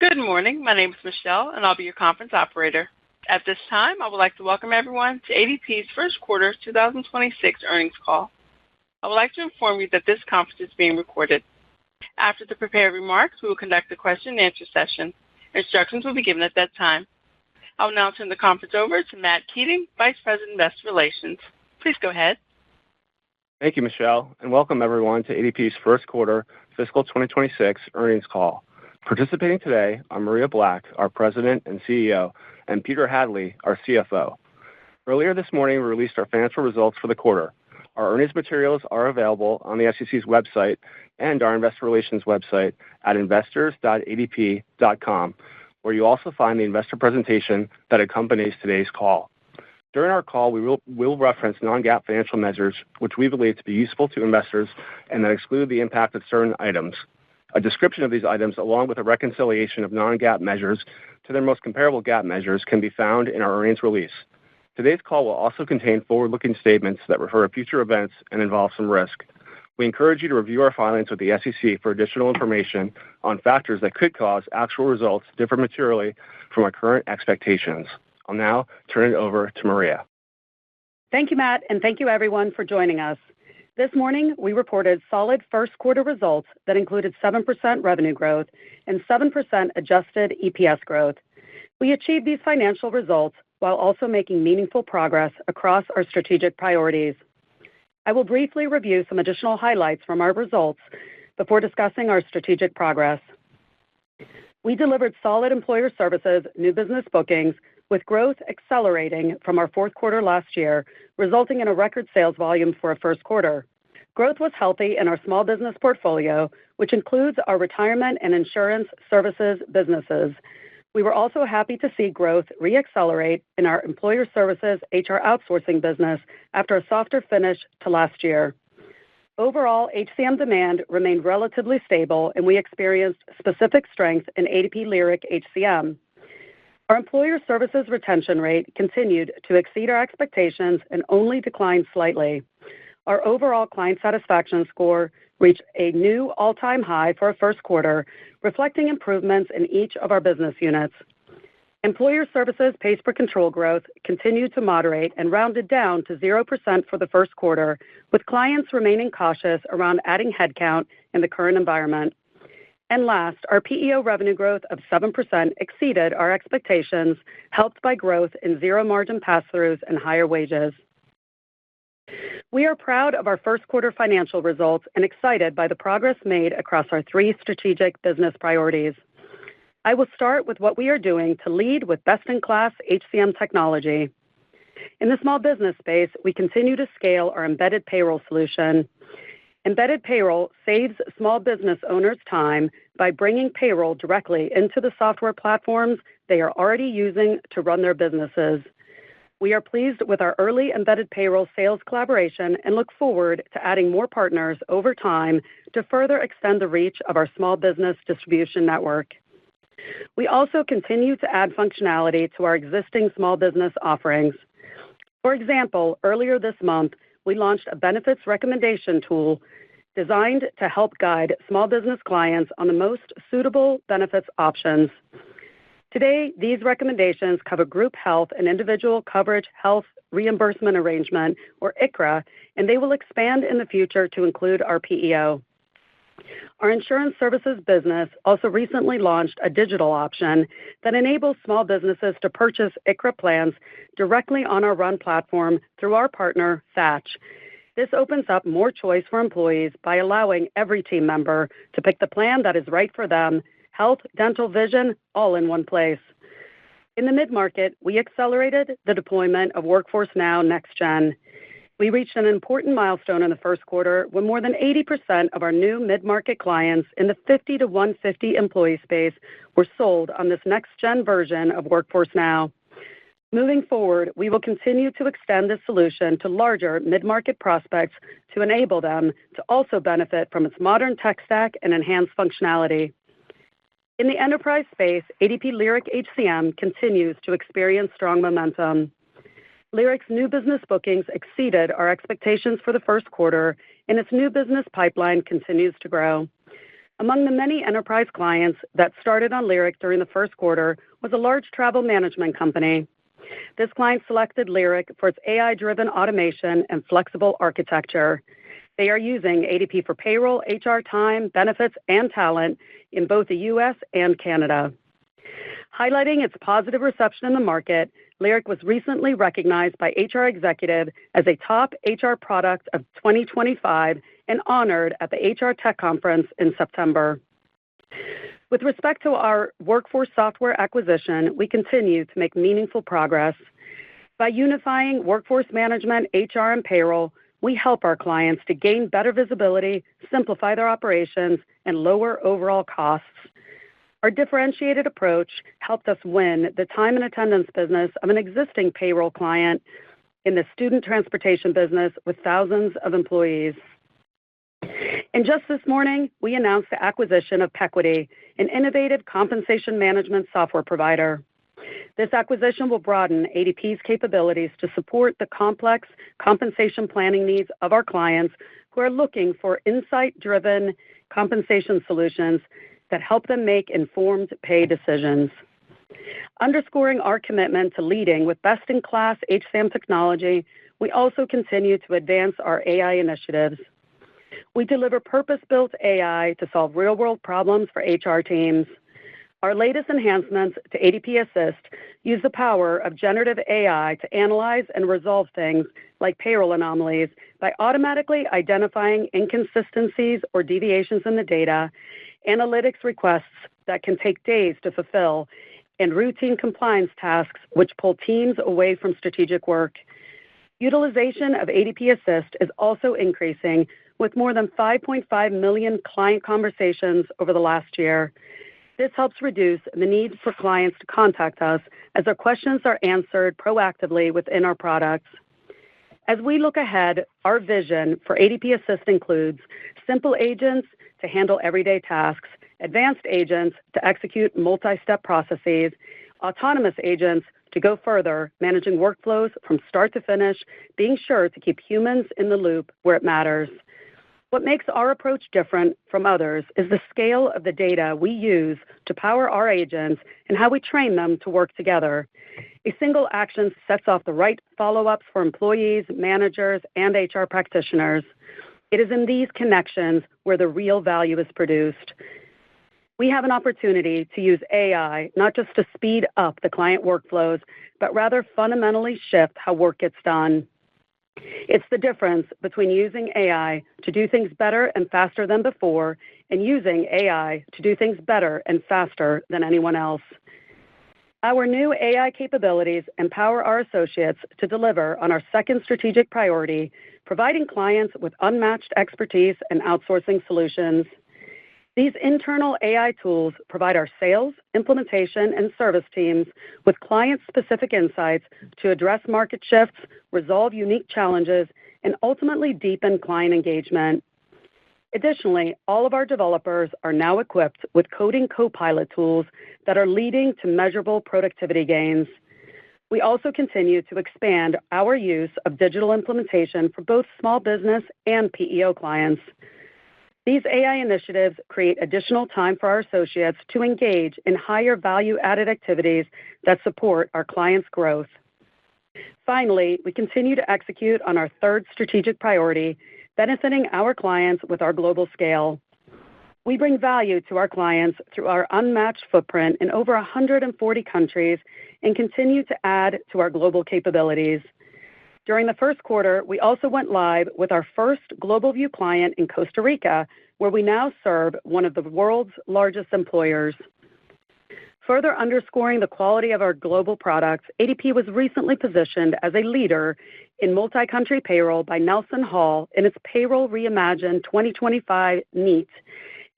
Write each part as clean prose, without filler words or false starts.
Good morning. My name is Michelle, and I'll be your conference operator. At this time, I would like to welcome everyone to ADP's first quarter 2026 earnings call. I would like to inform you that this conference is being recorded. After the prepared remarks, we will conduct a question-and-answer session. Instructions will be given at that time. I will now turn the conference over to Matt Keating, Vice President, Investor Relations. Please go ahead. Thank you, Michelle, and welcome everyone to ADP's first quarter fiscal 2026 earnings call. Participating today are Maria Black, our President and CEO, and Peter Hadley, our CFO. Earlier this morning, we released our financial results for the quarter. Our earnings materials are available on the SEC's website and our investor relations website at investors.adp.com, where you'll also find the investor presentation that accompanies today's call. During our call, we'll reference non-GAAP financial measures, which we believe to be useful to investors and that exclude the impact of certain items. A description of these items, along with a reconciliation of non-GAAP measures to their most comparable GAAP measures, can be found in our earnings release. Today's call will also contain forward-looking statements that refer to future events and involve some risk. We encourage you to review our filings with the SEC for additional information on factors that could cause actual results to differ materially from our current expectations. I'll now turn it over to Maria. Thank you, Matt, and thank you everyone for joining us. This morning, we reported solid first quarter results that included 7% revenue growth and 7% adjusted EPS growth. We achieved these financial results while also making meaningful progress across our strategic priorities. I will briefly review some additional highlights from our results before discussing our strategic progress. We delivered solid Employer Services new business bookings, with growth accelerating from our fourth quarter last year, resulting in a record sales volume for a first quarter. Growth was healthy in our small business portfolio, which includes our retirement and insurance services businesses. We were also happy to see growth re-accelerate in our Employer Services HR outsourcing business after a softer finish to last year. Overall, HCM demand remained relatively stable, and we experienced specific strength in ADP Lyric HCM. Our Employer Services retention rate continued to exceed our expectations and only declined slightly. Our overall client satisfaction score reached a new all-time high for our first quarter, reflecting improvements in each of our business units. Employer Services pays per control growth continued to moderate and rounded down to 0% for the first quarter, with clients remaining cautious around adding headcount in the current environment. And last, our PEO revenue growth of 7% exceeded our expectations, helped by growth in zero-margin pass-throughs and higher wages. We are proud of our first quarter financial results and excited by the progress made across our three strategic business priorities. I will start with what we are doing to lead with best-in-class HCM technology. In the small business space, we continue to scale our embedded payroll solution. Embedded payroll saves small business owners time by bringing payroll directly into the software platforms they are already using to run their businesses. We are pleased with our early embedded payroll sales collaboration and look forward to adding more partners over time to further extend the reach of our small business distribution network. We also continue to add functionality to our existing small business offerings. For example, earlier this month, we launched a benefits recommendation tool designed to help guide small business clients on the most suitable benefits options. Today, these recommendations cover group health and individual coverage health reimbursement arrangement, or ICHRA, and they will expand in the future to include our PEO. Our insurance services business also recently launched a digital option that enables small businesses to purchase ICHRA plans directly on our RUN platform through our partner, Thatch. This opens up more choice for employees by allowing every team member to pick the plan that is right for them, health, dental, vision, all in one place. In the mid-market, we accelerated the deployment of Workforce Now Next Gen. We reached an important milestone in the first quarter when more than 80% of our new mid-market clients in the 50 to 150 employee space were sold on this next-gen version of Workforce Now. Moving forward, we will continue to extend this solution to larger mid-market prospects to enable them to also benefit from its modern tech stack and enhanced functionality. In the enterprise space, ADP Lyric HCM continues to experience strong momentum. Lyric's new business bookings exceeded our expectations for the first quarter, and its new business pipeline continues to grow. Among the many enterprise clients that started on Lyric during the first quarter was a large travel management company. This client selected Lyric for its AI-driven automation and flexible architecture. They are using ADP for payroll, HR time, benefits, and talent in both the U.S. and Canada. Highlighting its positive reception in the market, Lyric was recently recognized by HR Executive as a top HR product of 2025 and honored at the HR Tech Conference in September. With respect to our workforce software acquisition, we continue to make meaningful progress. By unifying workforce management, HR, and payroll, we help our clients to gain better visibility, simplify their operations, and lower overall costs. Our differentiated approach helped us win the time and attendance business of an existing payroll client in the student transportation business with thousands of employees. And just this morning, we announced the acquisition of Pequity, an innovative compensation management software provider. This acquisition will broaden ADP's capabilities to support the complex compensation planning needs of our clients who are looking for insight-driven compensation solutions that help them make informed pay decisions. Underscoring our commitment to leading with best-in-class HCM technology, we also continue to advance our AI initiatives. We deliver purpose-built AI to solve real-world problems for HR teams. Our latest enhancements to ADP Assist use the power of generative AI to analyze and resolve things like payroll anomalies by automatically identifying inconsistencies or deviations in the data, analytics requests that can take days to fulfill, and routine compliance tasks which pull teams away from strategic work. Utilization of ADP Assist is also increasing, with more than 5.5 million client conversations over the last year. This helps reduce the need for clients to contact us as their questions are answered proactively within our products. As we look ahead, our vision for ADP Assist includes simple agents to handle everyday tasks, advanced agents to execute multi-step processes, autonomous agents to go further, managing workflows from start to finish, being sure to keep humans in the loop where it matters. What makes our approach different from others is the scale of the data we use to power our agents and how we train them to work together. A single action sets off the right follow-ups for employees, managers, and HR practitioners. It is in these connections where the real value is produced. We have an opportunity to use AI not just to speed up the client workflows, but rather fundamentally shift how work gets done. It's the difference between using AI to do things better and faster than before and using AI to do things better and faster than anyone else. Our new AI capabilities empower our associates to deliver on our second strategic priority, providing clients with unmatched expertise and outsourcing solutions. These internal AI tools provide our sales, implementation, and service teams with client-specific insights to address market shifts, resolve unique challenges, and ultimately deepen client engagement. Additionally, all of our developers are now equipped with coding co-pilot tools that are leading to measurable productivity gains. We also continue to expand our use of digital implementation for both small business and PEO clients. These AI initiatives create additional time for our associates to engage in higher value-added activities that support our clients' growth. Finally, we continue to execute on our third strategic priority, benefiting our clients with our global scale. We bring value to our clients through our unmatched footprint in over 140 countries and continue to add to our global capabilities. During the first quarter, we also went live with our first Global View client in Costa Rica, where we now serve one of the world's largest employers. Further underscoring the quality of our global products, ADP was recently positioned as a leader in multi-country payroll by Nelson Hall in its Payroll Reimagined 2025 NEAT,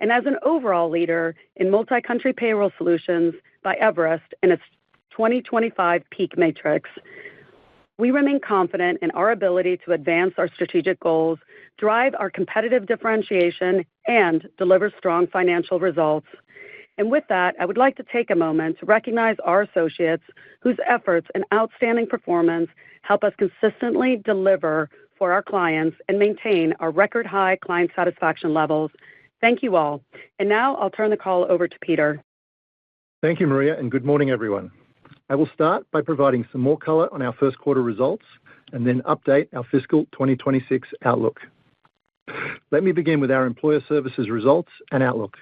and as an overall leader in multi-country payroll solutions by Everest in its 2025 PEAK Matrix. We remain confident in our ability to advance our strategic goals, drive our competitive differentiation, and deliver strong financial results. And with that, I would like to take a moment to recognize our associates whose efforts and outstanding performance help us consistently deliver for our clients and maintain our record high client satisfaction levels. Thank you all. And now I'll turn the call over to Peter. Thank you, Maria, and good morning, everyone. I will start by providing some more color on our first quarter results and then update our fiscal 2026 outlook. Let me begin with our Employer Services results and outlook.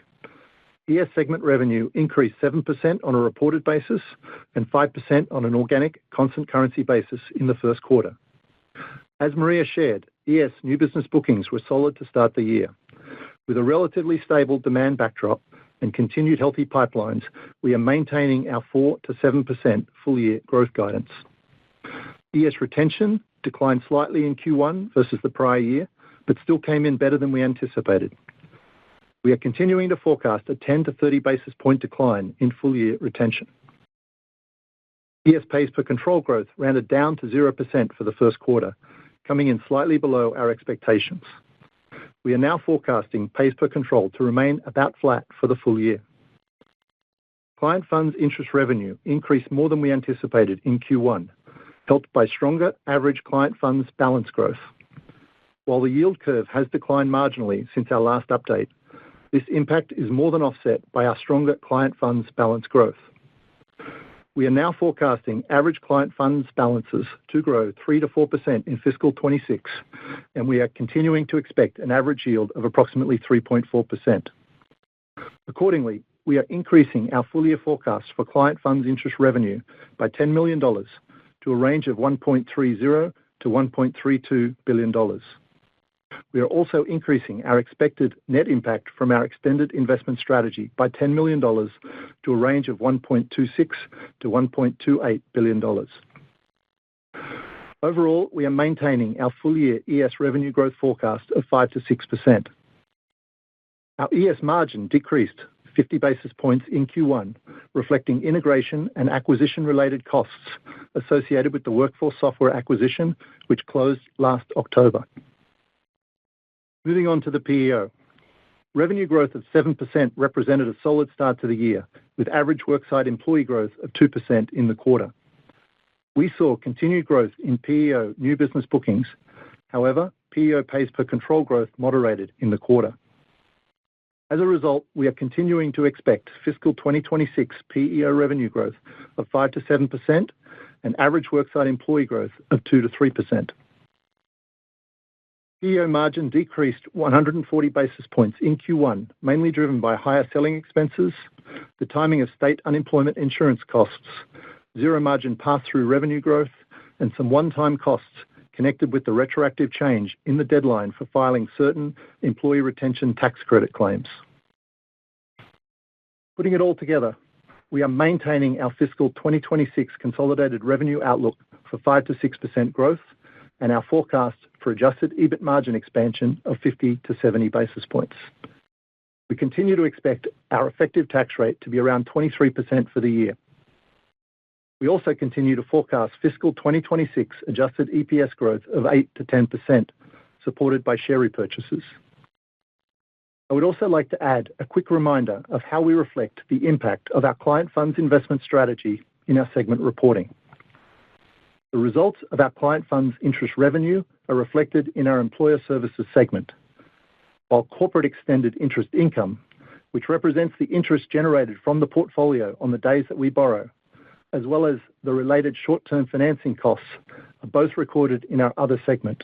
ES segment revenue increased 7% on a reported basis and 5% on an organic constant currency basis in the first quarter. As Maria shared, ES new business bookings were solid to start the year. With a relatively stable demand backdrop and continued healthy pipelines, we are maintaining our 4 to 7% full-year growth guidance. ES retention declined slightly in Q1 versus the prior year, but still came in better than we anticipated. We are continuing to forecast a 10 to 30 basis point decline in full-year retention. ES pays per control growth rounded down to 0% for the first quarter, coming in slightly below our expectations. We are now forecasting pays per control to remain about flat for the full year. Client funds interest revenue increased more than we anticipated in Q1, helped by stronger average client funds balance growth. While the yield curve has declined marginally since our last update, this impact is more than offset by our stronger client funds balance growth. We are now forecasting average client funds balances to grow 3 to 4% in fiscal 26, and we are continuing to expect an average yield of approximately 3.4%. Accordingly, we are increasing our full-year forecast for client funds interest revenue by $10 million to a range of $1.30 to $1.32 billion. We are also increasing our expected net impact from our extended investment strategy by $10 million to a range of $1.26 to $1.28 billion. Overall, we are maintaining our full-year ES revenue growth forecast of 5 to 6%. Our ES margin decreased 50 basis points in Q1, reflecting integration and acquisition-related costs associated with the Workforce Software acquisition, which closed last October. Moving on to the PEO. Revenue growth of 7% represented a solid start to the year, with average worksite employee growth of 2% in the quarter. We saw continued growth in PEO new business bookings. However, PEO pays per control growth moderated in the quarter. As a result, we are continuing to expect fiscal 2026 PEO revenue growth of 5 to 7% and average worksite employee growth of 2 to 3%. PEO margin decreased 140 basis points in Q1, mainly driven by higher selling expenses, the timing of state unemployment insurance costs, zero margin pass-through revenue growth, and some one-time costs connected with the retroactive change in the deadline for filing certain employee retention tax credit claims. Putting it all together, we are maintaining our fiscal 2026 consolidated revenue outlook for 5 to 6% growth and our forecast for adjusted EBIT margin expansion of 50 to 70 basis points. We continue to expect our effective tax rate to be around 23% for the year. We also continue to forecast fiscal 2026 adjusted EPS growth of 8 to 10%, supported by share repurchases. I would also like to add a quick reminder of how we reflect the impact of our client funds investment strategy in our segment reporting. The results of our client funds interest revenue are reflected in our Employer Services segment, while corporate extended interest income, which represents the interest generated from the portfolio on the days that we borrow, as well as the related short-term financing costs, are both recorded in our other segment.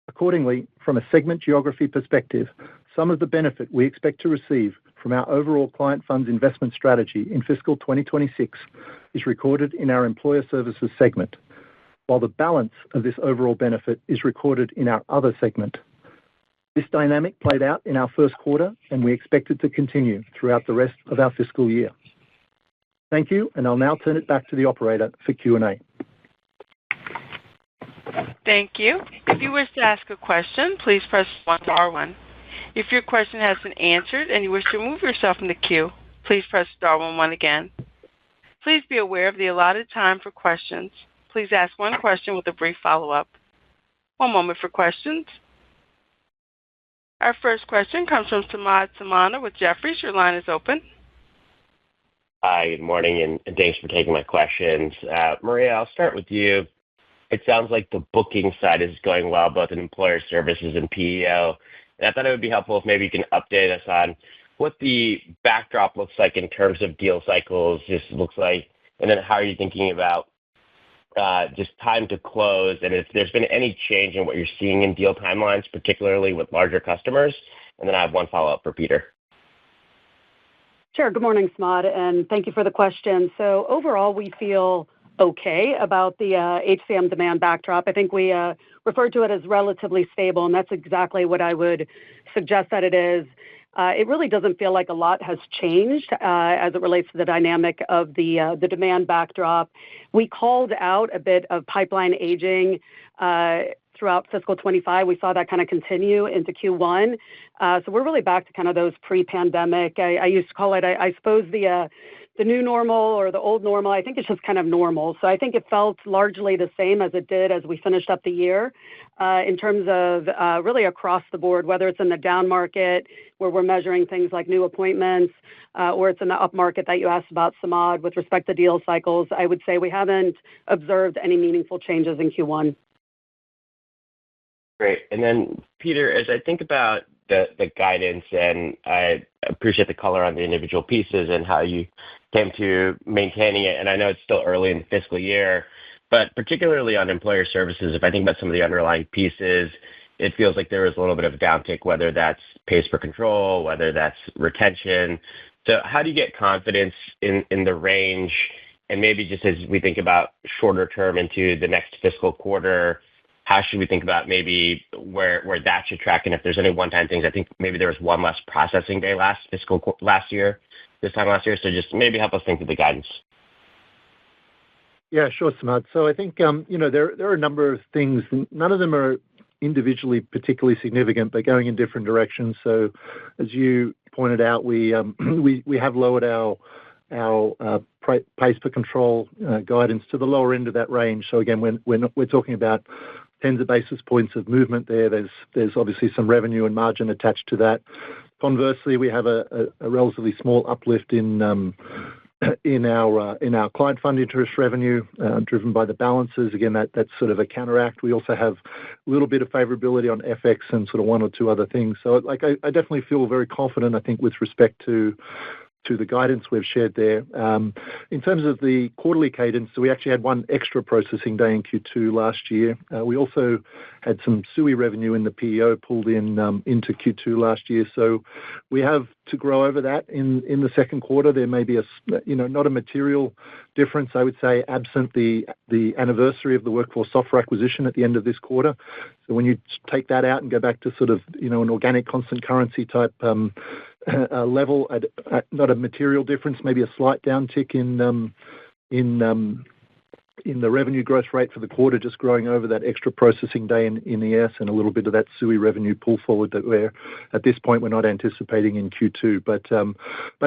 Accordingly, from a segment geography perspective, some of the benefit we expect to receive from our overall client funds investment strategy in fiscal 2026 is recorded in our Employer Services segment, while the balance of this overall benefit is recorded in our other segment. This dynamic played out in our first quarter, and we expect it to continue throughout the rest of our fiscal year. Thank you, and I'll now turn it back to the operator for Q&A. Thank you. If you wish to ask a question, please press *1. If your question has been answered and you wish to remove yourself from the queue, please press *11 again. Please be aware of the allotted time for questions. Please ask one question with a brief follow-up. One moment for questions. Our first question comes from Samad Samana with Jefferies. Your line is open. Hi, good morning, and thanks for taking my questions. Maria, I'll start with you. It sounds like the booking side is going well, both in Employer Services and PEO. And I thought it would be helpful if maybe you can update us on what the backdrop looks like in terms of deal cycles, just looks like, and then how are you thinking about just time to close, and if there's been any change in what you're seeing in deal timelines, particularly with larger customers. And then I have one follow-up for Peter. Sure. Good morning, Samad, and thank you for the question. So overall, we feel okay about the HCM demand backdrop. I think we referred to it as relatively stable, and that's exactly what I would suggest that it is. It really doesn't feel like a lot has changed as it relates to the dynamic of the demand backdrop. We called out a bit of pipeline aging throughout fiscal 25. We saw that kind of continue into Q1. So we're really back to kind of those pre-pandemic. I used to call it, I suppose, the new normal or the old normal. I think it's just kind of normal. So I think it felt largely the same as it did as we finished up the year in terms of really across the board, whether it's in the down market where we're measuring things like new appointments or it's in the up market that you asked about, Samad, with respect to deal cycles. I would say we haven't observed any meaningful changes in Q1. Great. And then, Peter, as I think about the guidance, and I appreciate the color on the individual pieces and how you came to maintaining it, and I know it's still early in the fiscal year, but particularly on employer services, if I think about some of the underlying pieces, it feels like there was a little bit of a downtick, whether that's pays per control, whether that's retention. So how do you get confidence in the range? And maybe just as we think about shorter term into the next fiscal quarter, how should we think about maybe where that should track? And if there's any one-time things, I think maybe there was one less processing day this time last year. So just maybe help us think through the guidance. Yeah, sure, Samad. So I think, there are a number of things. None of them are individually particularly significant, but going in different directions. So as you pointed out, we have lowered our pays per control guidance to the lower end of that range. So again, when we're talking about tens of basis points of movement there's obviously some revenue and margin attached to that. Conversely, we have a relatively small uplift in our client fund interest revenue driven by the balances. Again, that's sort of a counteract. We also have a little bit of favorability on FX and sort of one or two other things. So I definitely feel very confident, I think, with respect to the guidance we've shared there. In terms of the quarterly cadence, so we actually had one extra processing day in Q2 last year. We also had some SUI revenue in the PEO pulled into Q2 last year. So we have to grow over that in the second quarter. There may be not a material difference, I would say, absent the anniversary of the Workforce Software acquisition at the end of this quarter. So when you take that out and go back to sort of an organic constant currency type level, at not a material difference, maybe a slight downtick in the revenue growth rate for the quarter, just growing over that extra processing day in ES and a little bit of that SUI revenue pull forward that at this point we're not anticipating in Q2. But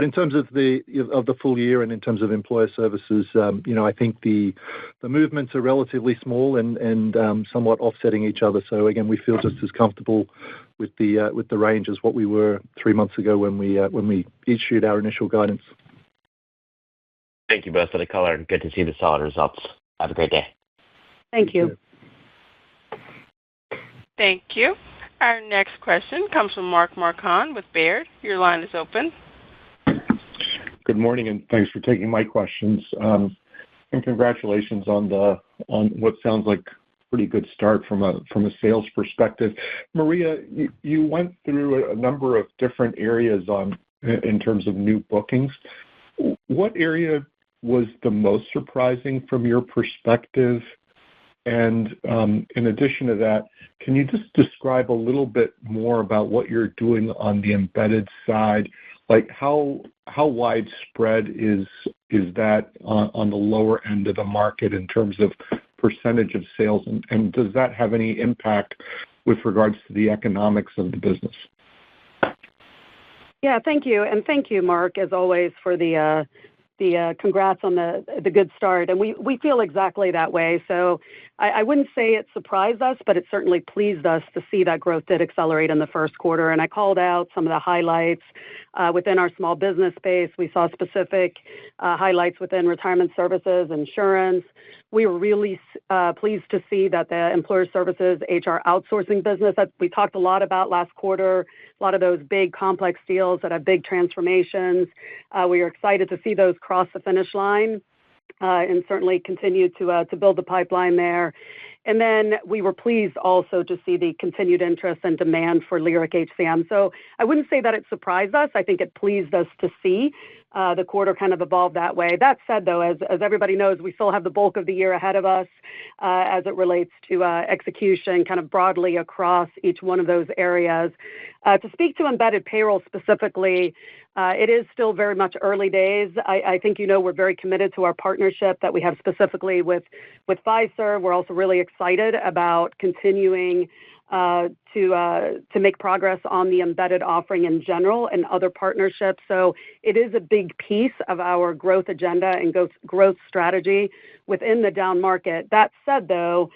in terms of the full year and in terms of employer services, I think the movements are relatively small and somewhat offsetting each other. So again, we feel just as comfortable with the range as what we were 3 months ago when we issued our initial guidance. Thank you both for the color, and good to see the solid results. Have a great day. Thank you. Thank you. Our next question comes from Mark Marcon with Baird. Your line is open. Good morning, and thanks for taking my questions. And congratulations on what sounds like pretty good start from a sales perspective. Maria, you went through a number of different areas in terms of new bookings. What area was the most surprising from your perspective? And in addition to that, can you just describe a little bit more about what you're doing on the embedded side? Like how widespread is that on the lower end of the market in terms of percentage of sales? And does that have any impact with regards to the economics of the business? Yeah, thank you. And thank you, Mark, as always, for the congrats on the good start. And we feel exactly that way. So I wouldn't say it surprised us, but it certainly pleased us to see that growth did accelerate in the first quarter. And I called out some of the highlights within our small business space. We saw specific highlights within retirement services, insurance. We were really pleased to see that the employer services HR outsourcing business that we talked a lot about last quarter, a lot of those big complex deals that have big transformations. We are excited to see those cross the finish line. And certainly continue to build the pipeline there. And then we were pleased also to see the continued interest and demand for Lyric HCM. So I wouldn't say that it surprised us. I think it pleased us to see the quarter kind of evolve that way. That said, though, as everybody knows, we still have the bulk of the year ahead of us as it relates to execution kind of broadly across each one of those areas. To speak to embedded payroll specifically, it is still very much early days. I think we're very committed to our partnership that we have specifically with Fiserv. We're also really excited about continuing to make progress on the embedded offering in general and other partnerships. So it is a big piece of our growth agenda and growth strategy within the down market. That said, though,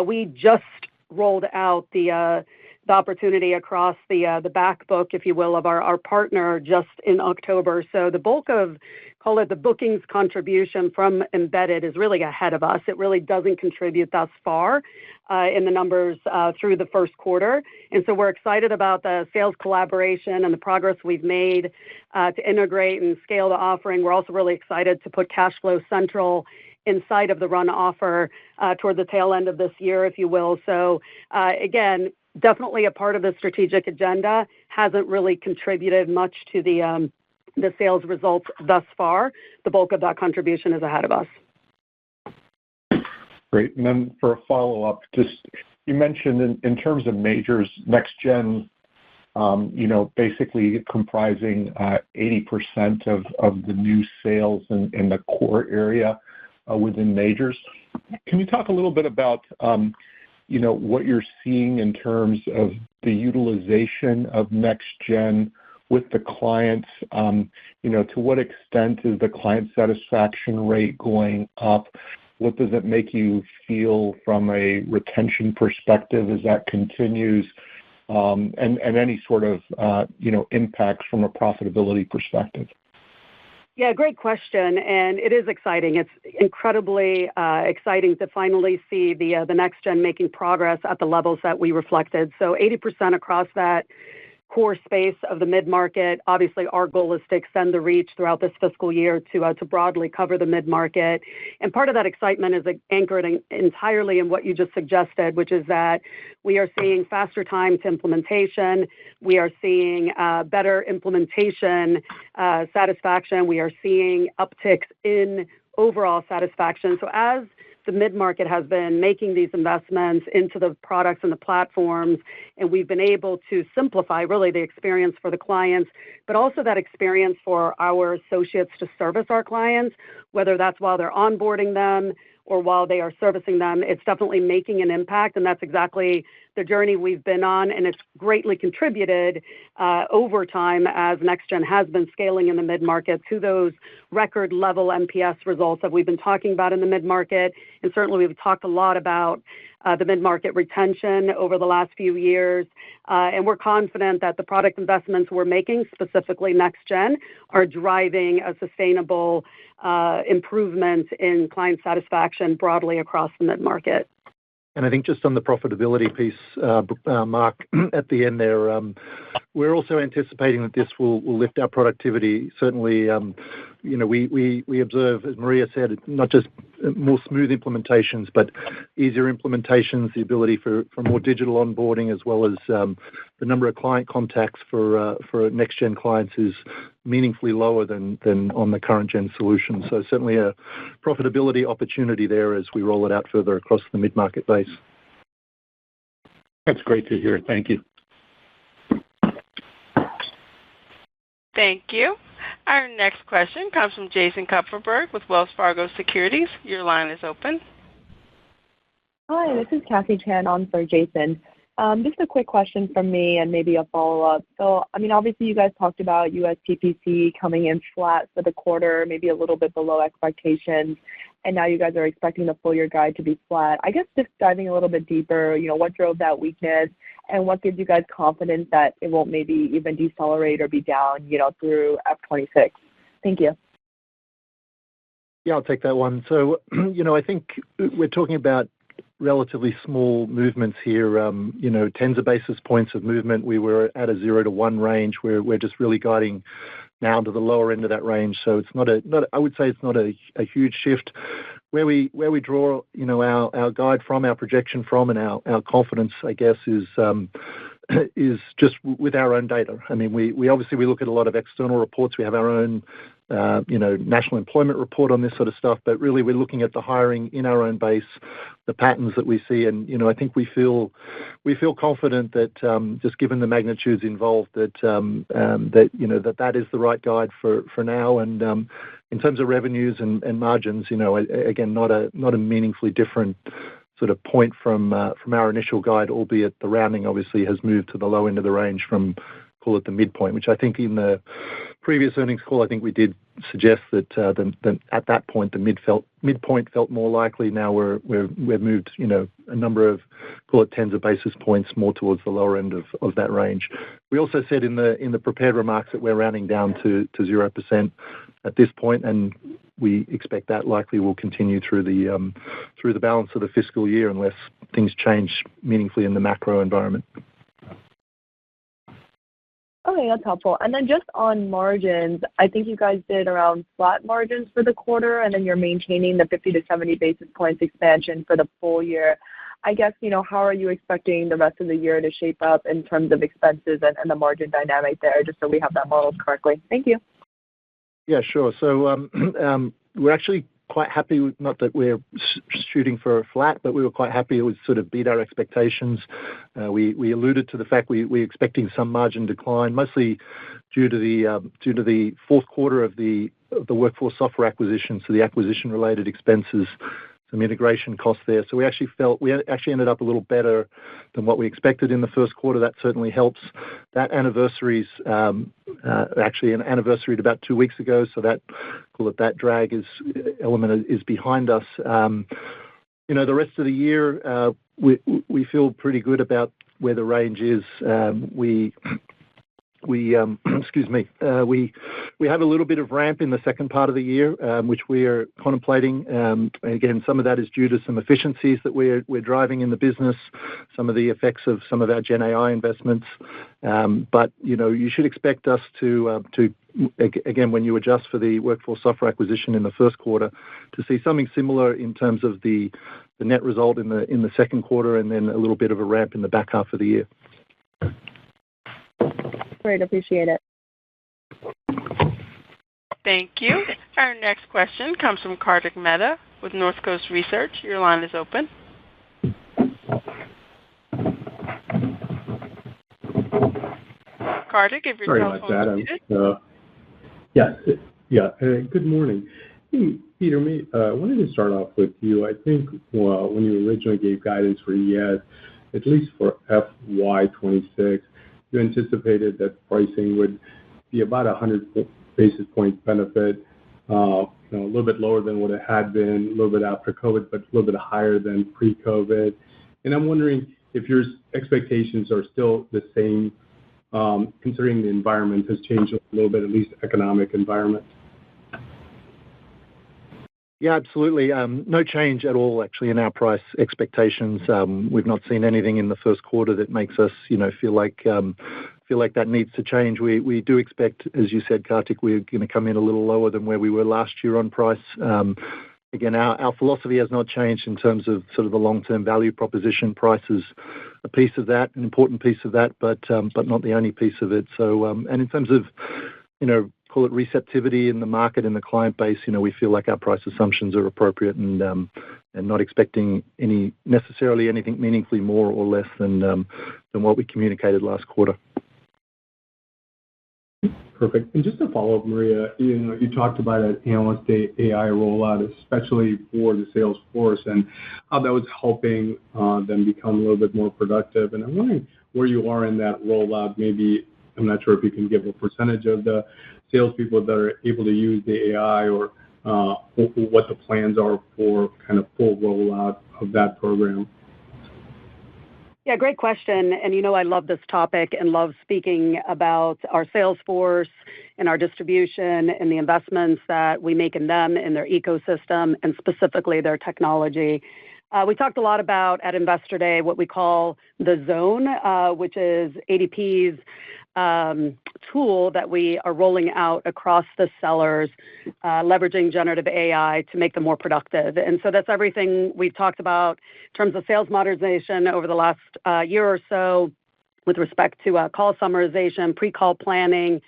we just rolled out the opportunity across the back book, if you will, of our partner just in October. So the bulk of, call it the bookings contribution from embedded is really ahead of us. It really doesn't contribute thus far in the numbers through the first quarter. And so we're excited about the sales collaboration and the progress we've made to integrate and scale the offering. We're also really excited to put Cash Flow Central inside of the run offer toward the tail end of this year, if you will. So again, definitely a part of the strategic agenda, hasn't really contributed much to the sales results thus far. The bulk of that contribution is ahead of us. Great. And then for a follow-up, just you mentioned in terms of majors, next gen, basically comprising 80% of the new sales in the core area within majors. Can you talk a little bit about what you're seeing in terms of the utilization of next gen with the clients? To what extent is the client satisfaction rate going up? What does it make you feel from a retention perspective as that continues? And any sort of, impacts from a profitability perspective? Yeah, great question, and it is exciting. It's incredibly exciting to finally see the next gen making progress at the levels that we reflected. So 80% across that core space of the mid-market. Obviously, our goal is to extend the reach throughout this fiscal year to broadly cover the mid-market. And part of that excitement is anchored entirely in what you just suggested, which is that we are seeing faster time to implementation. We are seeing better implementation satisfaction. We are seeing upticks in overall satisfaction. So as the mid-market has been making these investments into the products and the platforms, and we've been able to simplify really the experience for the clients, but also that experience for our associates to service our clients, whether that's while they're onboarding them or while they are servicing them, it's definitely making an impact, and that's exactly the journey we've been on, and it's greatly contributed over time as NextGen has been scaling in the mid-market to those record level NPS results that we've been talking about in the mid-market. And certainly we've talked a lot about the mid-market retention over the last few years. And we're confident that the product investments we're making, specifically NextGen, are driving a sustainable improvement in client satisfaction broadly across the mid-market. And I think just on the profitability piece, Mark, at the end there, we're also anticipating that this will lift our productivity. Certainly, we observe, as Maria said, not just more smooth implementations, but easier implementations, the ability for more digital onboarding, as well as the number of client contacts for next-gen clients is meaningfully lower than on the current gen solution. So certainly a profitability opportunity there as we roll it out further across the mid-market base. That's great to hear. Thank you. Thank you. Our next question comes from Jason Kupferberg with Wells Fargo Securities. Your line is open. Hi, this is Cassie Chan on for Jason. Just a quick question from me and maybe a follow-up. So, I mean, obviously, you guys talked about US PPC coming in flat for the quarter, maybe a little bit below expectations, and now you guys are expecting the full year guide to be flat. I guess just diving a little bit deeper, what drove that weakness, and what gives you guys confidence that it won't maybe even decelerate or be down, through F26? Thank you. Yeah, I'll take that one. So, I think we're talking about relatively small movements here, tens of basis points of movement. We were at a 0 to 1 range. We're just really guiding now to the lower end of that range. So it's not I would say it's not a huge shift. Where we draw, our guide from, our projection from, and our confidence, I guess, is just with our own data. I mean, we obviously look at a lot of external reports. We have our own national employment report on this sort of stuff, but really we're looking at the hiring in our own base, the patterns that we see, and I think we feel confident that just given the magnitudes involved, that that is the right guide for now. And in terms of revenues and margins, again, not a meaningfully different sort of point from our initial guide, albeit the rounding obviously has moved to the low end of the range from, call it, the midpoint, which I think in the previous earnings call, I think we did suggest that at that point the midpoint felt more likely. Now we've moved a number of, call it, tens of basis points more towards the lower end of that range. We also said in the prepared remarks that we're rounding down to 0% at this point, and we expect that likely will continue through the balance of the fiscal year unless things change meaningfully in the macro environment. Okay, that's helpful. And then just on margins, I think you guys did around flat margins for the quarter, and then you're maintaining the 50 to 70 basis points expansion for the full year. I guess, how are you expecting the rest of the year to shape up in terms of expenses and the margin dynamic there, just so we have that modeled correctly? Thank you. Yeah, sure. So we're actually quite happy with, not that we're shooting for a flat, but we were quite happy it would sort of beat our expectations. We alluded to the fact we're expecting some margin decline, mostly due to the fourth quarter of the Workforce Software acquisition, so the acquisition-related expenses, some integration costs there. So we actually ended up a little better than what we expected in the first quarter. That certainly helps. That anniversary's actually an anniversary about 2 weeks ago, so that, call it, that drag element is behind us. The rest of the year, we feel pretty good about where the range is. We have a little bit of ramp in the second part of the year, which we are contemplating. Again, some of that is due to some efficiencies that we're driving in the business, some of the effects of some of our Gen AI investments. But you should expect us to again, when you adjust for the Workforce Software acquisition in the first quarter, to see something similar in terms of the net result in the second quarter, and then a little bit of a ramp in the back half of the year. Great, appreciate it. Thank you. Our next question comes from Kartik Mehta with Northcoast Research. Your line is open. Kartik, if you're Sorry about that. Good morning. Hey, Peter, I wanted to start off with you. I think when you originally gave guidance for ES, at least for FY26, you anticipated that pricing would be about 100 basis point benefit, a little bit lower than what it had been, a little bit after COVID, but a little bit higher than pre-COVID. And I'm wondering if your expectations are still the same, considering the environment has changed a little bit, at least economic environment. Yeah, absolutely. No change at all, actually, in our price expectations. We've not seen anything in the first quarter that makes us, feel like that needs to change. We do expect, as you said, Kartik, we're going to come in a little lower than where we were last year on price. Again, our philosophy has not changed in terms of sort of the long-term value proposition. Price is a piece of that, an important piece of that, but not the only piece of it. So, and in terms of, call it, receptivity in the market and the client base, we feel like our price assumptions are appropriate, and not expecting necessarily anything meaningfully more or less than what we communicated last quarter. Perfect. And just to follow up, Maria, you talked about at Analyst Day AI rollout, especially for the sales force, and how that was helping them become a little bit more productive. And I'm wondering where you are in that rollout. Maybe, I'm not sure if you can give a percentage of the salespeople that are able to use the AI, or what the plans are for kind of full rollout of that program. Yeah, great question. And I love this topic and love speaking about our sales force and our distribution and the investments that we make in them, in their ecosystem, and specifically their technology. We talked a lot about at Investor Day what we call the Zone, which is ADP's tool that we are rolling out across the sellers, leveraging generative AI to make them more productive. And so that's everything we've talked about in terms of sales modernization over the last year or so with respect to call summarization, pre-call planning,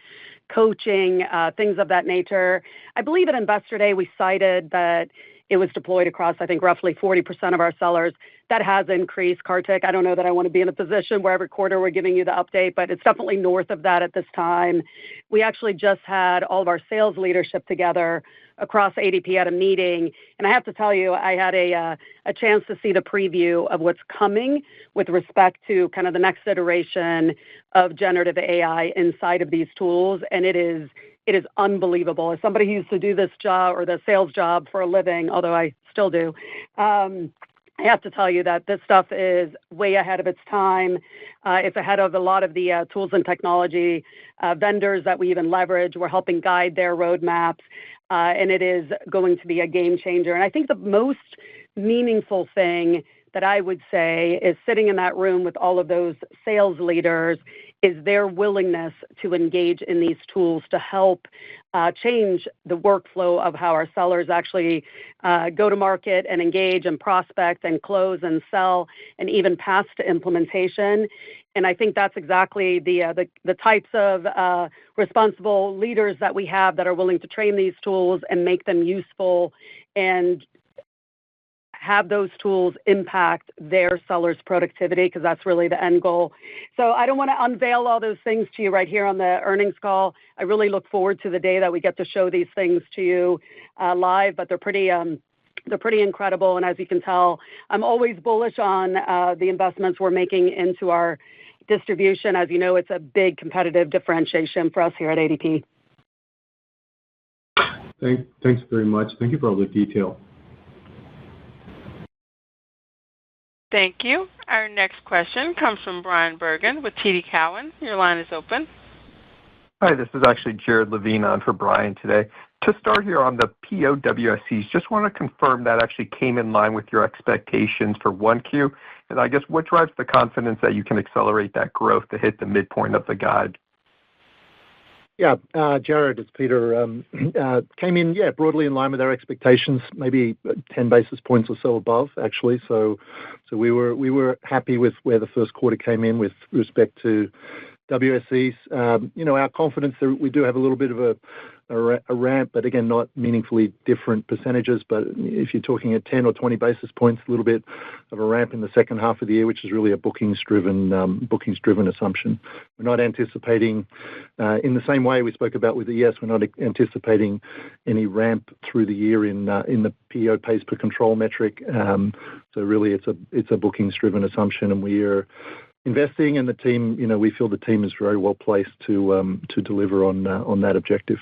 coaching, things of that nature. I believe at Investor Day we cited that it was deployed across, I think, roughly 40% of our sellers. That has increased, Kartik. I don't know that I want to be in a position where every quarter we're giving you the update, but it's definitely north of that at this time. We actually just had all of our sales leadership together across ADP at a meeting, and I have to tell you, I had a chance to see the preview of what's coming with respect to kind of the next iteration of generative AI inside of these tools, and it is unbelievable. As somebody who used to do this job or the sales job for a living, although I still do, I have to tell you that this stuff is way ahead of its time. It's ahead of a lot of the tools and technology vendors that we even leverage. We're helping guide their roadmaps, and it is going to be a game changer. And I think the most meaningful thing that I would say is sitting in that room with all of those sales leaders is their willingness to engage in these tools to help change the workflow of how our sellers actually go to market and engage and prospect and close and sell and even pass to implementation. And I think that's exactly the types of responsible leaders that we have that are willing to train these tools and make them useful and have those tools impact their sellers' productivity, because that's really the end goal. So I don't want to unveil all those things to you right here on the earnings call. I really look forward to the day that we get to show these things to you live, but they're pretty incredible. And as you can tell, I'm always bullish on the investments we're making into our distribution. As you know, it's a big competitive differentiation for us here at ADP. Thanks very much. Thank you for all the detail. Thank you. Our next question comes from Bryan Bergin with TD Cowen. Your line is open. Hi, this is actually Jared Levine on for Brian today. To start here on the PEO WSEs, just want to confirm that actually came in line with your expectations for 1Q. And I guess what drives the confidence that you can accelerate that growth to hit the midpoint of the guide? Yeah, Jared, it's Peter. Came in, broadly in line with our expectations, maybe 10 basis points or so above, actually. So we were happy with where the first quarter came in with respect to WSEs. Our confidence that we do have a little bit of a ramp, but again, not meaningfully different percentages. But if you're talking at 10 or 20 basis points, a little bit of a ramp in the second half of the year, which is really a bookings-driven assumption. We're not anticipating, in the same way we spoke about with the ES, we're not anticipating any ramp through the year in the PEO pays per control metric. So really, it's a bookings-driven assumption, and we are investing, and the team, we feel the team is very well placed to deliver on that objective.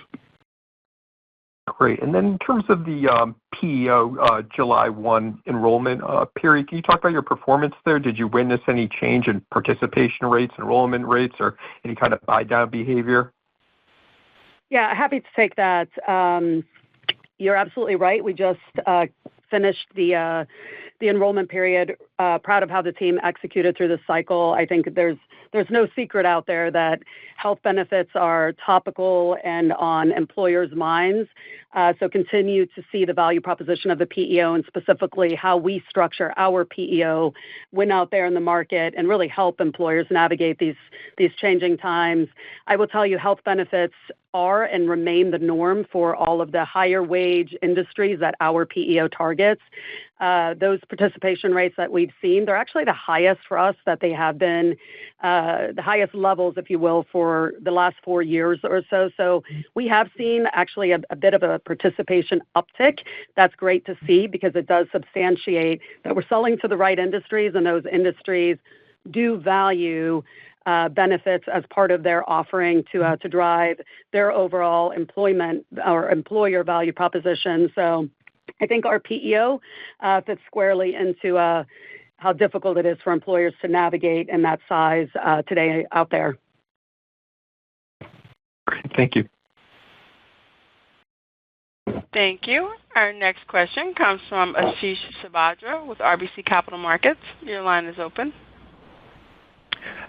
Great. And then in terms of the PEO July 1 enrollment period, can you talk about your performance there? Did you witness any change in participation rates, enrollment rates, or any kind of buy-down behavior? Yeah, happy to take that. You're absolutely right. We just finished the enrollment period. Proud of how the team executed through this cycle. I think there's no secret out there that health benefits are topical and on employers' minds. So continue to see the value proposition of the PEO and specifically how we structure our PEO win out there in the market and really help employers navigate these changing times. I will tell you, health benefits are and remain the norm for all of the higher wage industries that our PEO targets. Those participation rates that we've seen, they're actually the highest for us that they have been, the highest levels, if you will, for the last 4 years or so. So we have seen actually a bit of a participation uptick. That's great to see because it does substantiate that we're selling to the right industries, and those industries do value benefits as part of their offering to drive their overall employment or employer value proposition. So I think our PEO fits squarely into how difficult it is for employers to navigate in that size today out there. Great. Thank you. Thank you. Our next question comes from Ashish Sabadra with RBC Capital Markets. Your line is open.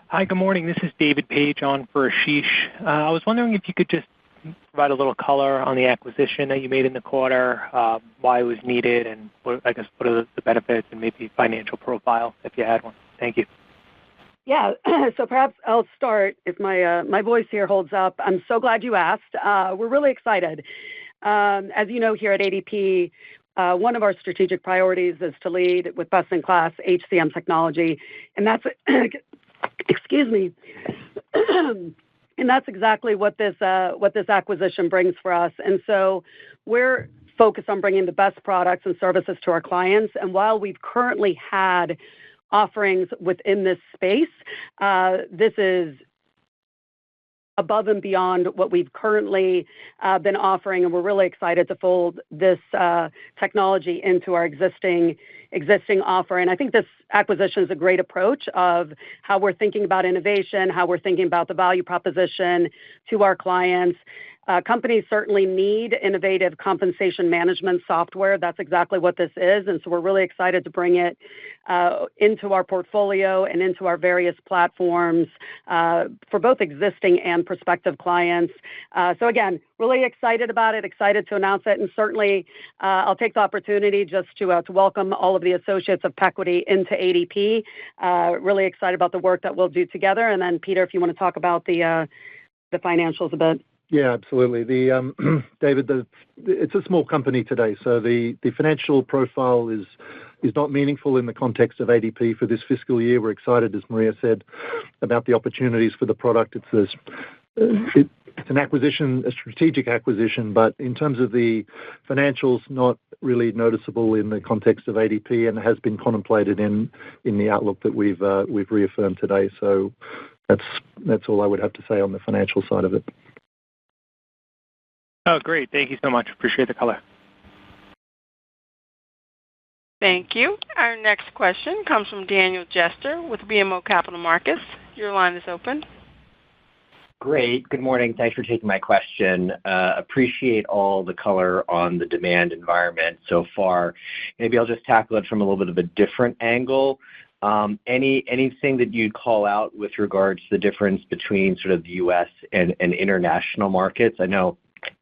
Hi, good morning. This is David Page on for Ashish. I was wondering if you could just provide a little color on the acquisition that you made in the quarter, why it was needed, and what are the benefits and maybe financial profile if you had one. Thank you. Yeah, so perhaps I'll start if my voice here holds up. I'm so glad you asked. We're really excited. As you know, here at ADP, one of our strategic priorities is to lead with best-in-class HCM technology, and that's excuse me. And that's exactly what this acquisition brings for us. And so we're focused on bringing the best products and services to our clients. And while we've currently had offerings within this space, this is above and beyond what we've currently been offering, and we're really excited to fold this technology into our existing offer. And I think this acquisition is a great approach of how we're thinking about innovation, how we're thinking about the value proposition to our clients. Companies certainly need innovative compensation management software. That's exactly what this is. And so we're really excited to bring it into our portfolio and into our various platforms for both existing and prospective clients. So again, really excited about it, excited to announce it. And certainly I'll take the opportunity just to welcome all of the associates of Pequity into ADP. Really excited about the work that we'll do together. And then Peter, if you want to talk about the financials a bit. Yeah, absolutely. David, it's a small company today, so the financial profile is not meaningful in the context of ADP for this fiscal year. We're excited, as Maria said, about the opportunities for the product. It's an acquisition, a strategic acquisition, but in terms of the financials, not really noticeable in the context of ADP, and has been contemplated in the outlook that we've reaffirmed today. So that's all I would have to say on the financial side of it. Oh, great. Thank you so much. Appreciate the color. Thank you. Our next question comes from Daniel Jester with BMO Capital Markets. Your line is open. Great. Good morning. Thanks for taking my question. Appreciate all the color on the demand environment so far. Maybe I'll just tackle it from a little bit of a different angle. Anything that you'd call out with regards to the difference between sort of the U.S. and international markets? I know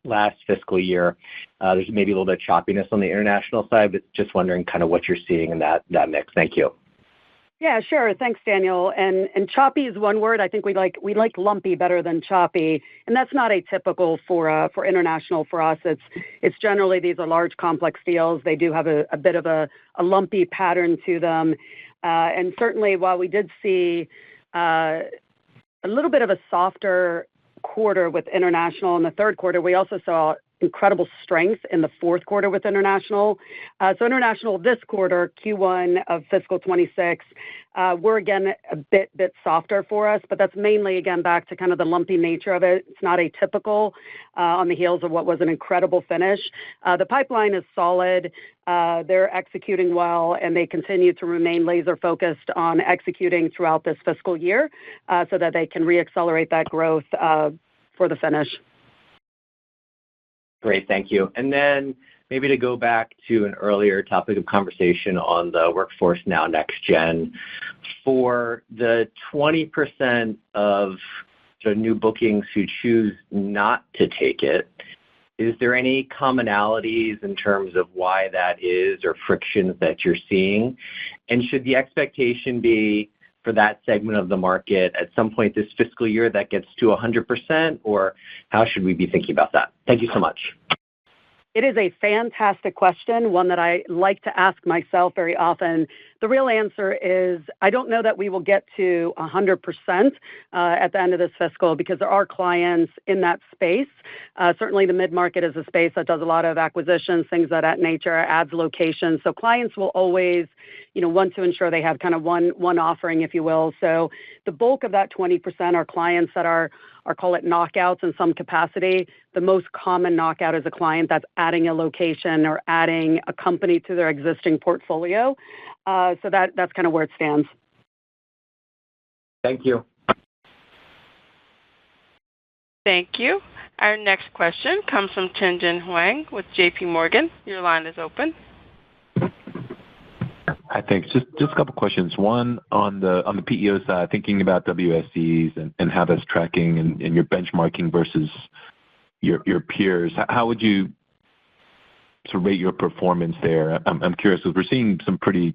last fiscal year, there's maybe a little bit of choppiness on the international side, but just wondering kind of what you're seeing in that mix. Thank you. Yeah, sure. Thanks, Daniel. And choppy is one word. I think we like lumpy better than choppy, and that's not atypical for international for us. It's generally these are large complex deals. They do have a bit of a lumpy pattern to them, and certainly while we did see a little bit of a softer quarter with international in the third quarter, we also saw incredible strength in the fourth quarter with international. So international this quarter, Q1 of fiscal 26, we're again a bit softer for us, but that's mainly again back to kind of the lumpy nature of it. It's not atypical on the heels of what was an incredible finish. The pipeline is solid. They're executing well, and they continue to remain laser focused on executing throughout this fiscal year so that they can reaccelerate that growth for the finish. Great, thank you. And then maybe to go back to an earlier topic of conversation on the Workforce Now Next Gen, for the 20% of the new bookings who choose not to take it, is there any commonalities in terms of why that is or frictions that you're seeing? And should the expectation be for that segment of the market at some point this fiscal year that gets to 100%, or how should we be thinking about that? Thank you so much. It is a fantastic question, one that I like to ask myself very often. The real answer is I don't know that we will get to 100% at the end of this fiscal because there are clients in that space. Certainly the mid-market is a space that does a lot of acquisitions, things of that nature, adds locations. So clients will always, want to ensure they have kind of one offering, if you will. So the bulk of that 20% are clients that are call it knockouts in some capacity. The most common knockout is a client that's adding a location or adding a company to their existing portfolio. So that's kind of where it stands. Thank you. Thank you. Our next question comes from Tien-Tsin Huang with JP Morgan. Your line is open. Hi, thanks. Just a couple questions. One, on the PEO side, thinking about WSEs and how that's tracking and your benchmarking versus your peers, how would you sort of rate your performance there? I'm curious because we're seeing some pretty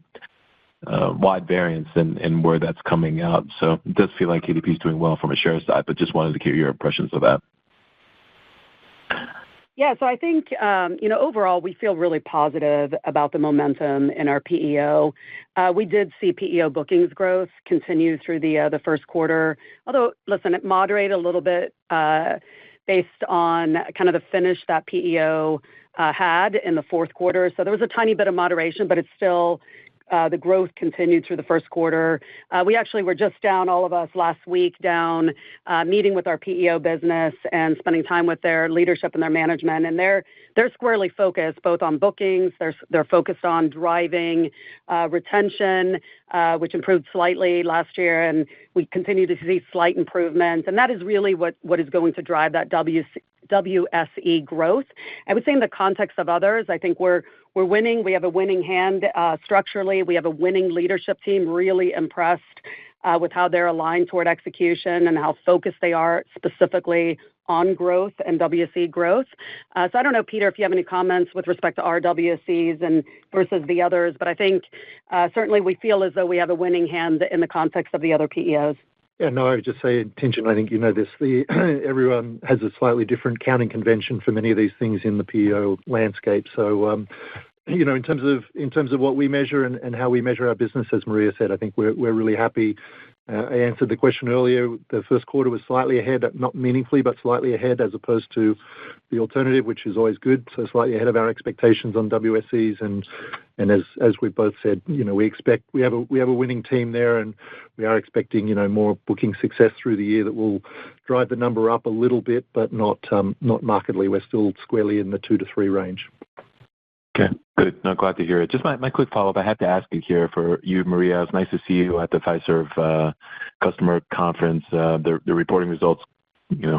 wide variance in where that's coming out. So it does feel like ADP is doing well from a share side, but just wanted to hear your impressions of that. Yeah, so I think, overall, we feel really positive about the momentum in our PEO. We did see PEO bookings growth continue through the first quarter, although, listen, it moderated a little bit based on kind of the finish that PEO had in the fourth quarter. So there was a tiny bit of moderation, but it's still the growth continued through the first quarter. We actually were just down, all of us, last week down, meeting with our PEO business and spending time with their leadership and their management. And they're squarely focused both on bookings. They're focused on driving retention, which improved slightly last year, and we continue to see slight improvements. And that is really what is going to drive that WSE growth. I would say in the context of others, I think we're winning. We have a winning hand structurally. We have a winning leadership team, really impressed with how they're aligned toward execution and how focused they are specifically on growth and WSE growth. So I don't know, Peter, if you have any comments with respect to our WSEs and versus the others, but I think certainly we feel as though we have a winning hand in the context of the other PEOs. Yeah, no, I would just say, Tien-Tsin, I think you know this, everyone has a slightly different counting convention for many of these things in the PEO landscape. So, in terms of what we measure and how we measure our business, as Maria said, I think we're really happy. I answered the question earlier. The first quarter was slightly ahead, not meaningfully, but slightly ahead as opposed to the alternative, which is always good. So slightly ahead of our expectations on WSEs. And as we both said, we have a winning team there, and we are expecting more booking success through the year that will drive the number up a little bit, but not markedly. We're still squarely in the 2 to 3 range. Okay, good. No, glad to hear it. Just my quick follow-up. I had to ask you here for you, Maria. It's nice to see you at the Fiserv customer conference. They're reporting results,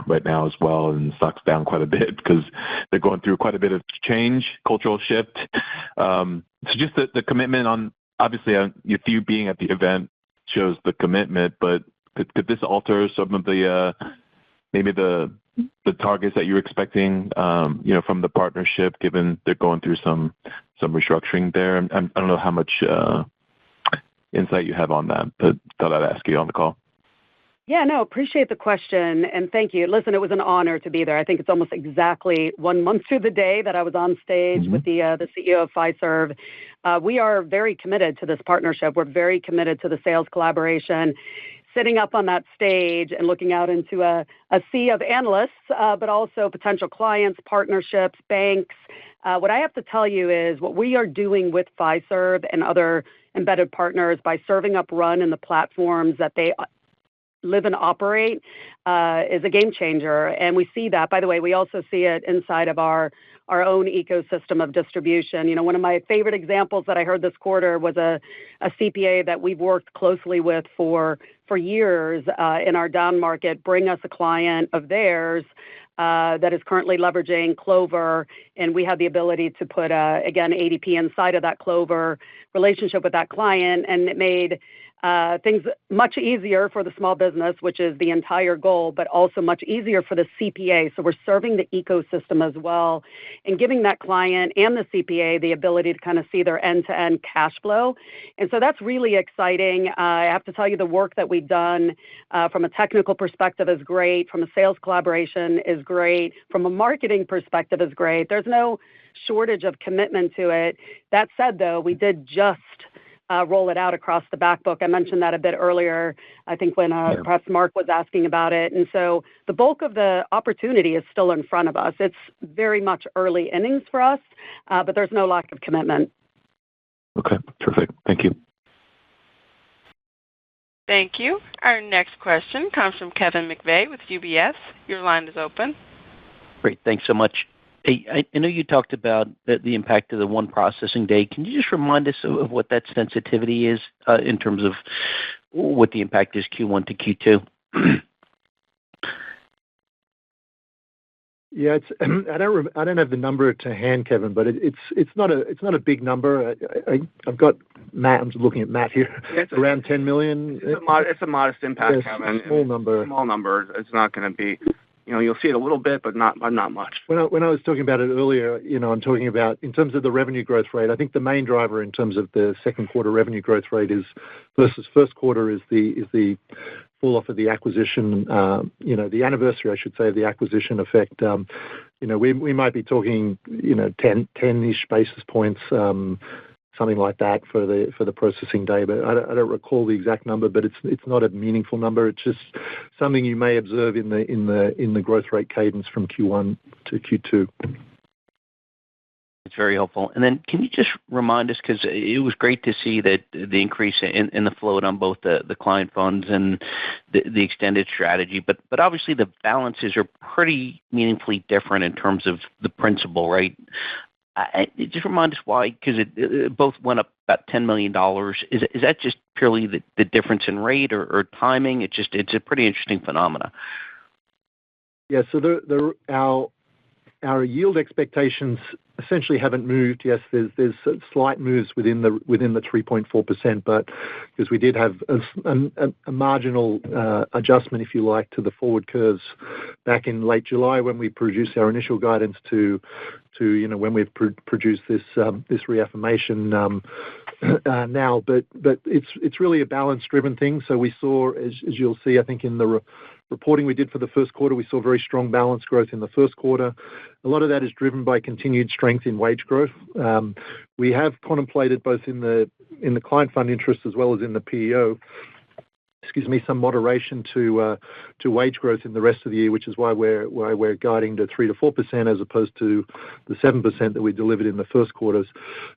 right now as well, and the stock's down quite a bit because they're going through quite a bit of change, cultural shift. So just the commitment on, obviously, you being at the event shows the commitment, but could this alter some of the maybe the targets that you're expecting, from the partnership, given they're going through some restructuring there? I don't know how much insight you have on that, but thought I'd ask you on the call. Yeah, no, appreciate the question, and thank you. Listen, it was an honor to be there. I think it's almost exactly 1 month to the day that I was on stage with the CEO of Fiserv. We are very committed to this partnership. We're very committed to the sales collaboration. Sitting up on that stage and looking out into a sea of analysts, but also potential clients, partnerships, banks. What I have to tell you is what we are doing with Fiserv and other embedded partners by serving up Run and the platforms that they live and operate is a game changer. And we see that. By the way, we also see it inside of our own ecosystem of distribution. One of my favorite examples that I heard this quarter was a CPA that we've worked closely with for years in our down market, bring us a client of theirs that is currently leveraging Clover, and we had the ability to put, again, ADP inside of that Clover relationship with that client, and it made things much easier for the small business, which is the entire goal, but also much easier for the CPA. So we're serving the ecosystem as well and giving that client and the CPA the ability to kind of see their end-to-end cash flow. And so that's really exciting. I have to tell you, the work that we've done from a technical perspective is great. From a sales collaboration is great. From a marketing perspective is great. There's no shortage of commitment to it. That said, though, we did just roll it out across the back book. I mentioned that a bit earlier, I think, when perhaps Mark was asking about it. And so the bulk of the opportunity is still in front of us. It's very much early innings for us, but there's no lack of commitment. Okay, terrific. Thank you. Thank you. Our next question comes from Kevin McVeigh with UBS. Your line is open. Great. Thanks so much. Hey, I know you talked about the impact of the one processing day. Can you just remind us of what that sensitivity is in terms of what the impact is Q1 to Q2? Yeah, I don't have the number to hand, Kevin, but it's not a big number. I've got Matt. I'm just looking at Matt here. It's around $10 million. It's a modest impact, yes, Kevin. Small number. Small number. It's not going to be. You'll see it a little bit, but not much. When I was talking about it earlier, I'm talking about in terms of the revenue growth rate. I think the main driver in terms of the second quarter revenue growth rate is versus first quarter is the fall off of the acquisition. The anniversary, I should say, of the acquisition effect. We might be talking 10-ish basis points. Something like that for the processing day, but I don't recall the exact number. But it's not a meaningful number. It's just something you may observe in the growth rate cadence from Q1 to Q2. It's very helpful. And then can you just remind us, because it was great to see that the increase in the float on both the client funds and the extended strategy, but obviously the balances are pretty meaningfully different in terms of the principal, right? Just remind us why, because it both went up about $10 million. Is that just purely the difference in rate or timing? It's a pretty interesting phenomena. Yeah. So our yield expectations essentially haven't moved. Yes, there's slight moves within the 3.4%, but because we did have a marginal adjustment, if you like, to the forward curves back in late July when we produced our initial guidance to when we've produced this reaffirmation now. But it's really a balance driven thing. So we saw, as you'll see, I think in the reporting we did for the first quarter, we saw very strong balance growth in the first quarter. A lot of that is driven by continued strength in wage growth. We have contemplated both in the client fund interest as well as in the PEO, some moderation to wage growth in the rest of the year, which is why we're guiding to 3 to 4% as opposed to the 7% that we delivered in the first quarters.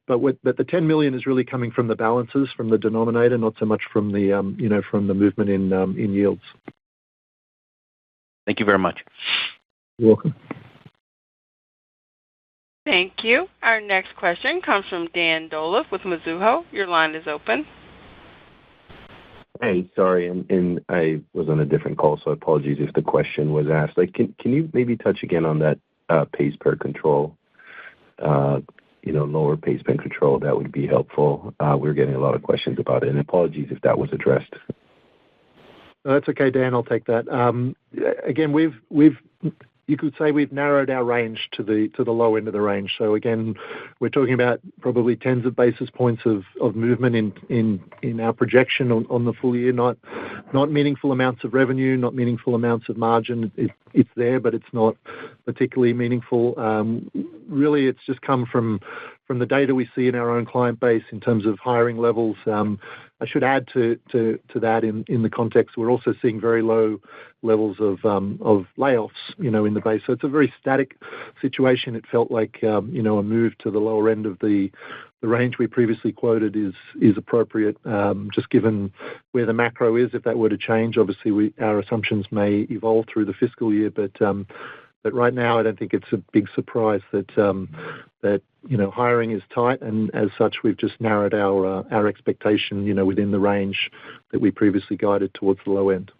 But the $10 million is really coming from the balances, from the denominator, not so much from the from the movement in yields. Thank you very much. You're welcome. Thank you. Our next question comes from Dan Dolev with Mizuho. Your line is open. Hey, sorry, and I was on a different call, so apologies if the question was asked. Can you maybe touch again on that pays per control? Lower pays per control, that would be helpful. We're getting a lot of questions about it, and apologies if that was addressed. No, that's okay, Dan. I'll take that. Again, you could say we've narrowed our range to the low end of the range. So again, we're talking about probably tens of basis points of movement in our projection on the full year. Not meaningful amounts of revenue, not meaningful amounts of margin. It's there, but it's not particularly meaningful. Really, it's just come from the data we see in our own client base in terms of hiring levels. I should add to that in the context, we're also seeing very low levels of layoffs, in the base. So it's a very static situation. It felt like, a move to the lower end of the range we previously quoted is appropriate, just given where the macro is. If that were to change, obviously our assumptions may evolve through the fiscal year, but right now I don't think it's a big surprise that hiring is tight, and as such we've just narrowed our expectation, within the range that we previously guided towards the low end.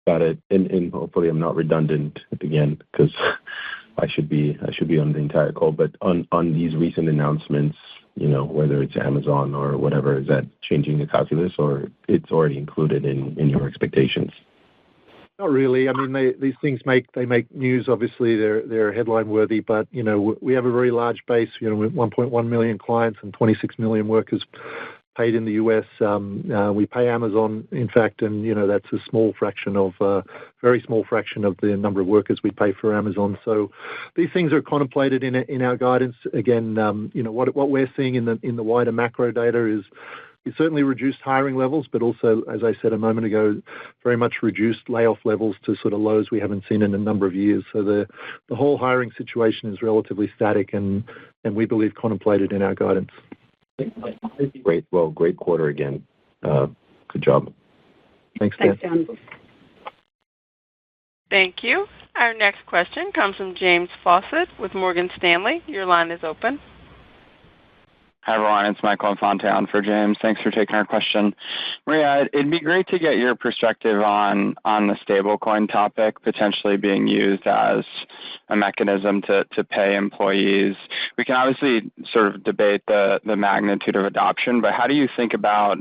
Got it. And hopefully I'm not redundant again, because I should be on the entire call. But on these recent announcements, whether it's Amazon or whatever? Is that changing the calculus, or it's already included in your expectations? Not really. I mean, these things make news. Obviously, they're headline worthy, but we have a very large base. With 1.1 million clients and 26 million workers paid in the U.S. We pay Amazon, in fact, and that's a very small fraction of the number of workers we pay for Amazon. So these things are contemplated in our guidance. Again, what we're seeing in the wider macro data is certainly reduced hiring levels, but also, as I said a moment ago, very much reduced layoff levels to sort of lows we haven't seen in a number of years. So the whole hiring situation is relatively static, and we believe contemplated in our guidance. Great. Well, great quarter again. Good job. Thanks, Dan. Thanks, Dan. Thank you. Our next question comes from James Faucette with Morgan Stanley. Your line is open. Hi, everyone. It's Michael Infante for James. Thanks for taking our question. Maria, it'd be great to get your perspective on the stablecoin topic potentially being used as a mechanism to pay employees. We can obviously sort of debate the magnitude of adoption, but how do you think about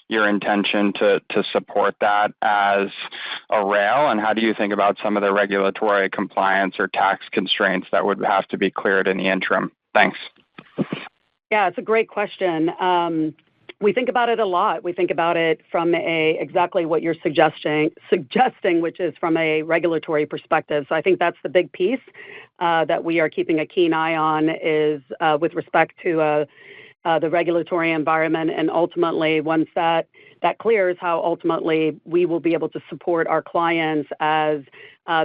your intention to support that as a rail, and how do you think about some of the regulatory compliance or tax constraints that would have to be cleared in the interim? Thanks. Yeah, it's a great question. We think about it a lot. We think about it from exactly what you're suggesting, which is from a regulatory perspective. So I think that's the big piece that we are keeping a keen eye on is with respect to the regulatory environment, and ultimately, once that clears, how ultimately we will be able to support our clients as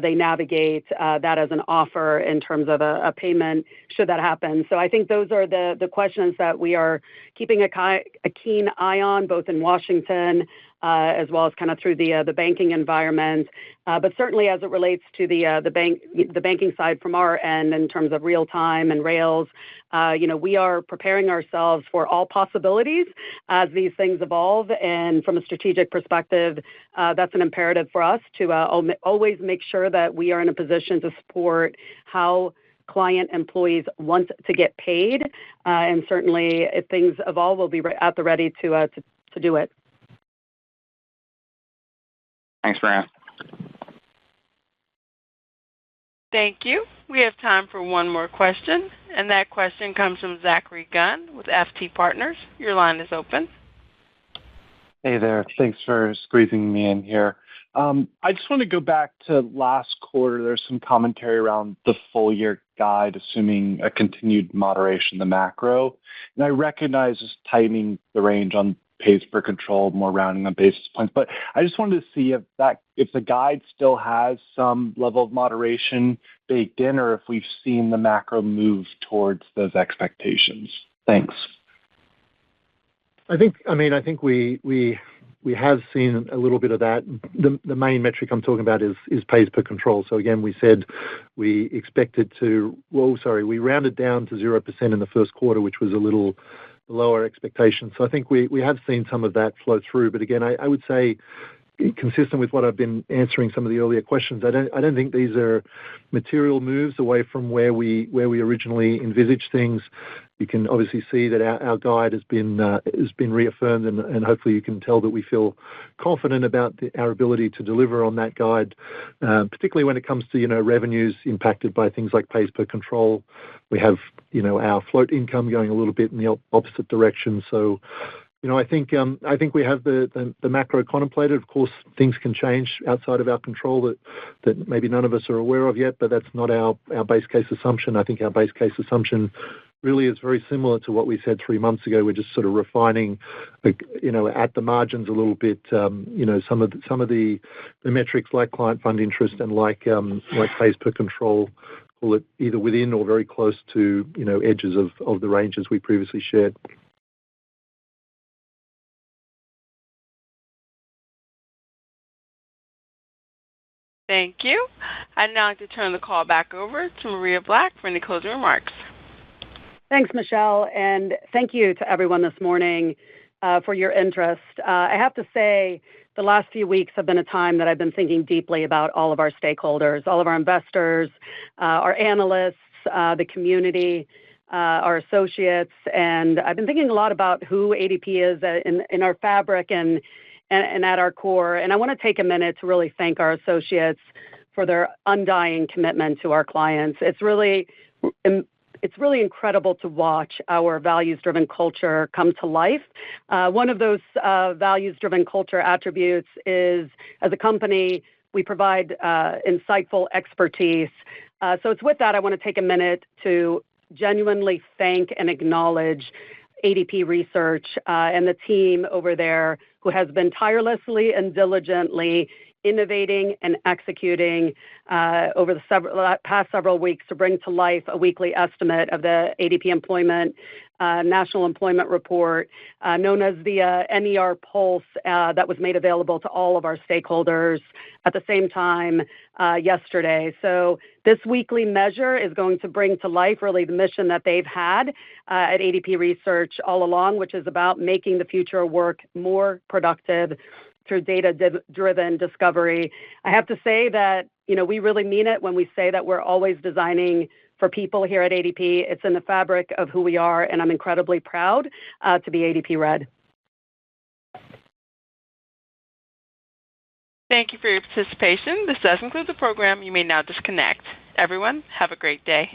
they navigate that as an offer in terms of a payment should that happen. So I think those are the questions that we are keeping a keen eye on, both in Washington as well as kind of through the banking environment. But certainly as it relates to the banking side from our end in terms of real time and rails, we are preparing ourselves for all possibilities as these things evolve. And from a strategic perspective, that's an imperative for us to always make sure that we are in a position to support how client employees want to get paid. And certainly if things evolve, we'll be at the ready to do it. Thanks, Maria. Thank you. We have time for one more question, and that question comes from Zachary Gunn with FT Partners. Your line is open. Hey there. Thanks for squeezing me in here. I just want to go back to last quarter. There's some commentary around the full year guide, assuming a continued moderation in the macro. And I recognize just tightening the range on pays per control, more rounding on basis points. But I just wanted to see if the guide still has some level of moderation baked in, or if we've seen the macro move towards those expectations. Thanks. I think we have seen a little bit of that. The main metric I'm talking about is pays per control. So again, we said we rounded down to 0% in the first quarter, which was a little lower expectation. So I think we have seen some of that flow through. But again, I would say, consistent with what I've been answering some of the earlier questions, I don't think these are material moves away from where we originally envisaged things. You can obviously see that our guide has been reaffirmed, and hopefully you can tell that we feel confident about our ability to deliver on that guide, particularly when it comes to revenues impacted by things like pays per control. We have our float income going a little bit in the opposite direction. So I think we have the macro contemplated. Of course, things can change outside of our control that maybe none of us are aware of yet, but that's not our base case assumption. I think our base case assumption really is very similar to what we said 3 months ago. We're just sort of refining, at the margins a little bit, some of the metrics like client fund interest and like pays per control, call it either within or very close to edges of the ranges we previously shared. Thank you. I'd now like to turn the call back over to Maria Black for any closing remarks. Thanks, Michelle, and thank you to everyone this morning for your interest. I have to say, the last few weeks have been a time that I've been thinking deeply about all of our stakeholders, all of our investors, our analysts, the community. our associates, and I've been thinking a lot about who ADP is in our fabric and at our core. And I want to take a minute to really thank our associates for their undying commitment to our clients. It's really incredible to watch our values-driven culture come to life. One of those values-driven culture attributes is, as a company, we provide insightful expertise. So it's with that I want to take a minute to genuinely thank and acknowledge ADP Research and the team over there who has been tirelessly and diligently innovating and executing over the past several weeks to bring to life a weekly estimate of the ADP National Employment Report, known as the NER Pulse, that was made available to all of our stakeholders at the same time yesterday. So this weekly measure is going to bring to life really the mission that they've had at ADP Research all along, which is about making the future of work more productive through data-driven discovery. I have to say that, we really mean it when we say that we're always designing for people here at ADP. It's in the fabric of who we are, and I'm incredibly proud to be ADP Red. Thank you for your participation. This does conclude the program. You may now disconnect. Everyone, have a great day.